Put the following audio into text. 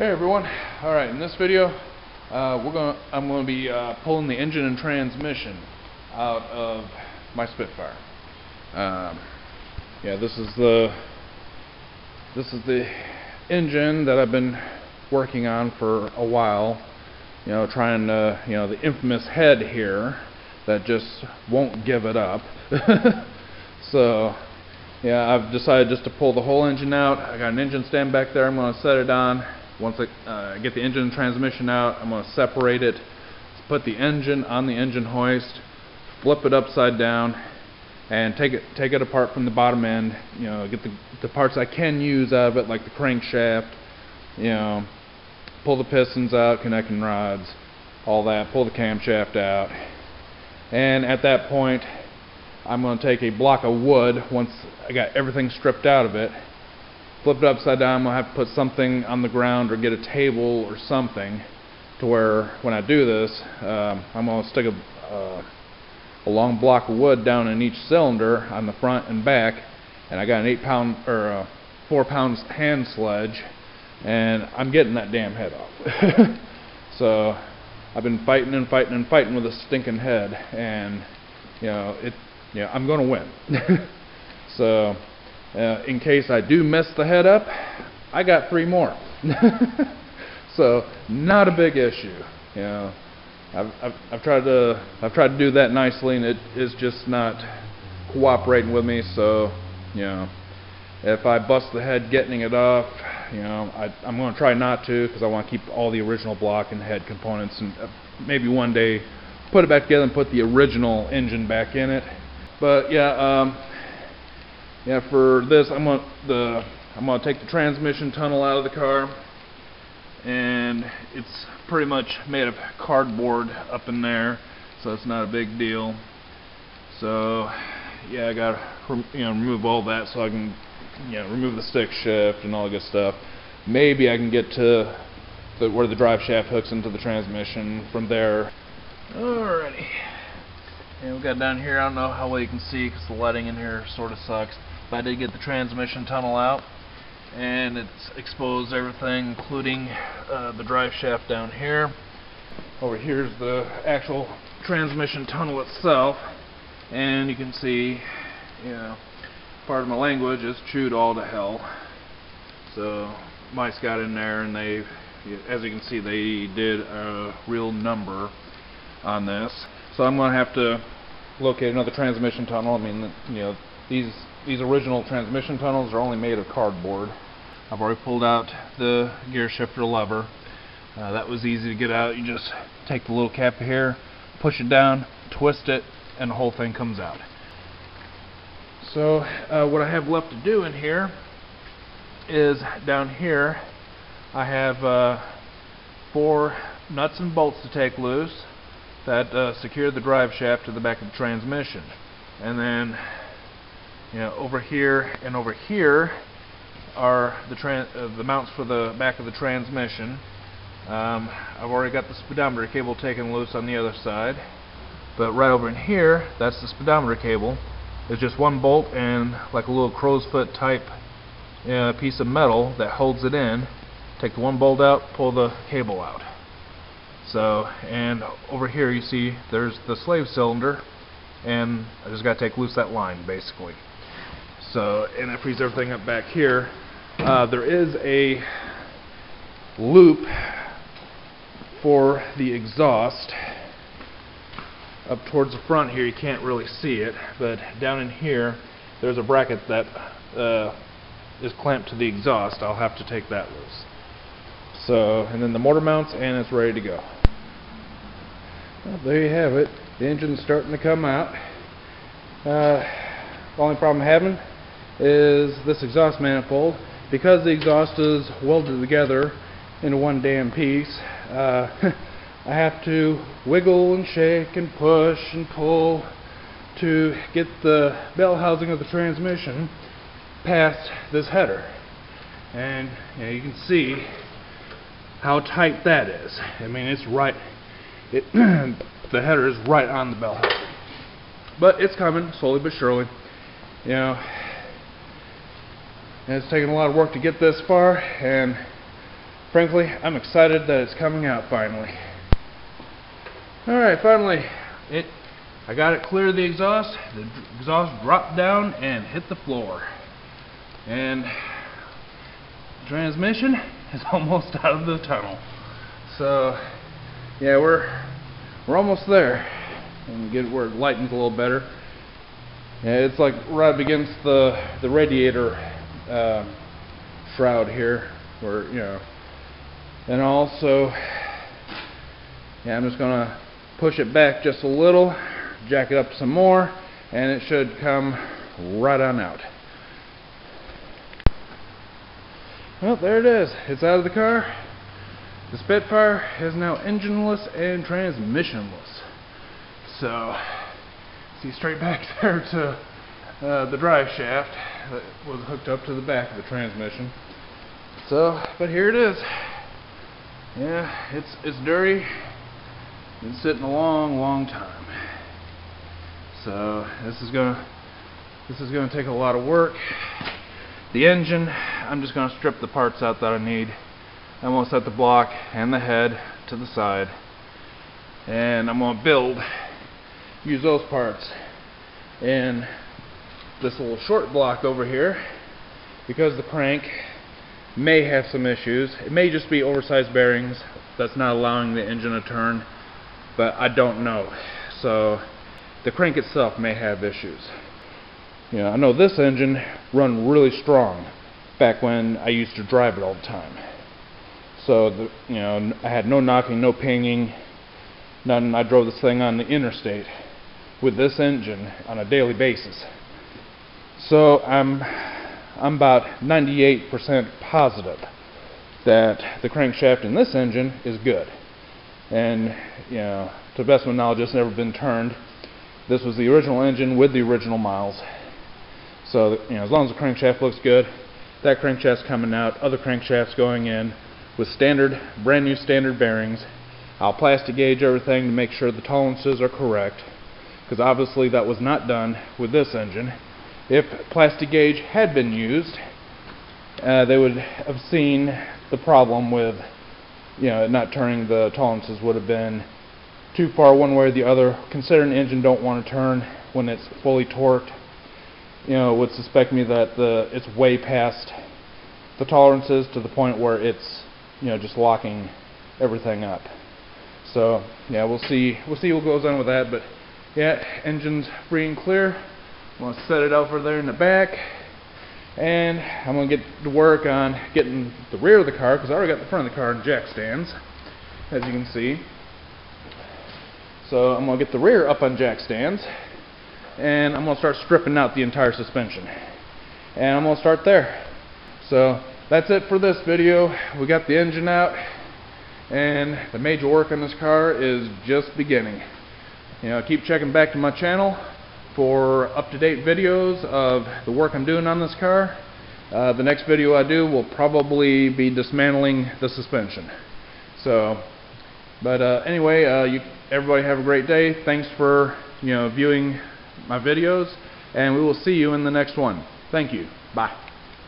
Hey everyone. Alright, in this video I'm going to be pulling the engine and transmission out of my Spitfire. Yeah, this is the engine that I've been working on for a while. You know, trying to, the infamous head here that just won't give it up. So yeah, I've decided just to pull the whole engine out. I got an engine stand back there. I'm going to set it on. Once I get the engine and transmission out, I'm going to separate it, put the engine on the engine hoist, flip it upside down, and take it apart from the bottom end. Get the parts I can use out of it, like the crankshaft. Pull the pistons out, connecting rods, all that. Pull the camshaft out, and at that point, I'm going to take a block of wood. Once I got everything stripped out of it, flip it upside down. I'm going to have to put something on the ground or get a table or something to where when I do this, I'm going to stick a long block of wood down in each cylinder on the front and back, and I got an 8-pound or a 4-pound hand sledge, and I'm getting that damn head off. So I've been fighting and fighting and fighting with a stinking head, and I'm going to win. So in case I do mess the head up, I got 3 more. So not a big issue. I've tried to do that nicely, and it is just not cooperating with me. So if I bust the head getting it off, I'm going to try not to, because I want to keep all the original block and head components, and maybe one day put it back together and put the original engine back in it. But for this, I'm going to take the transmission tunnel out of the car, and it's pretty much made of cardboard up in there, so it's not a big deal. So yeah, I got to remove all that so I can remove the stick shift and all the good stuff. Maybe I can get to where the drive shaft hooks into the transmission from there. Alrighty. And we got down here, I don't know how well you can see because the lighting in here sort of sucks, but I did get the transmission tunnel out, and it's exposed everything, including the drive shaft down here. Over here's the actual transmission tunnel itself, and you can see, part of my language is chewed all to hell. So mice got in there, and they, as you can see, they did a real number on this. So I'm going to have to locate another transmission tunnel. I mean, these original transmission tunnels are only made of cardboard. I've already pulled out the gear shifter lever. That was easy to get out. You just take the little cap here, push it down, twist it, and the whole thing comes out. So what I have left to do in here is down here I have 4 nuts and bolts to take loose that secure the drive shaft to the back of the transmission, and then over here and over here are the mounts for the back of the transmission. I've already got the speedometer cable taken loose on the other side, but right over in here, that's the speedometer cable. It's just one bolt and like a little crow's foot type piece of metal that holds it in. Take the one bolt out, pull the cable out. So, and over here you see there's the slave cylinder, and I just got to take loose that line basically. So, and that frees everything up back here. There is a loop for the exhaust up towards the front here. You can't really see it, but down in here there's a bracket that is clamped to the exhaust. I'll have to take that loose. So, and then the motor mounts, and it's ready to go. Well, there you have it. The engine's starting to come out. The only problem I'm having is this exhaust manifold. Because the exhaust is welded together into one damn piece, I have to wiggle and shake and push and pull to get the bell housing of the transmission past this header. And you can see how tight that is. I mean, it's right. The header is right on the bell housing, but it's coming slowly but surely. And it's taken a lot of work to get this far, and frankly, I'm excited that it's coming out finally. Alright, finally, I got it clear of the exhaust. The exhaust dropped down and hit the floor. And the transmission is almost out of the tunnel. So, yeah, we're almost there. And get where it lightens a little better. Yeah, it's like right up against the radiator shroud here, where, you know. And also, yeah, I'm just gonna push it back just a little, jack it up some more, and it should come right on out. Well, there it is. It's out of the car. The Spitfire is now engineless and transmissionless. So, see straight back there to the drive shaft that was hooked up to the back of the transmission. So, but here it is. Yeah, it's dirty. Been sitting a long time. So this is gonna take a lot of work. The engine, I'm just gonna strip the parts out that I need. I'm gonna set the block and the head to the side, and I'm gonna use those parts. And this little short block over here, because the crank may have some issues. It may just be oversized bearings that's not allowing the engine to turn, but I don't know. So the crank itself may have issues. You know, I know this engine run really strong back when I used to drive it all the time. So you know, I had no knocking, no pinging, nothing. I drove this thing on the interstate with this engine on a daily basis. So I'm about 98% positive that the crankshaft in this engine is good. And, you know, to the best of my knowledge, it's never been turned. This was the original engine with the original miles. So, you know, as long as the crankshaft looks good, that crankshaft's coming out, other crankshafts going in with brand new standard bearings. I'll plastic gauge everything to make sure the tolerances are correct, because obviously that was not done with this engine. If plastic gauge had been used, they would have seen the problem with, you know, not turning. The tolerances would have been too far one way or the other. Considering the engine don't want to turn when it's fully torqued, you know, would suspect me that it's way past the tolerances to the point where it's, you know, just locking everything up. So yeah, we'll see what goes on with that. But yeah, engine's free and clear. I'm going to set it over there in the back, and I'm going to get to work on getting the rear of the car, because I already got the front of the car in jack stands, as you can see. So I'm going to get the rear up on jack stands, and I'm going to start stripping out the entire suspension. And I'm going to start there. So that's it for this video. We got the engine out, and the major work on this car is just beginning. You know, keep checking back to my channel for up-to-date videos of the work I'm doing on this car. The next video I do will probably be dismantling the suspension. So, but anyway, everybody have a great day. Thanks for, you know, viewing my videos, and we will see you in the next one. Thank you. Bye.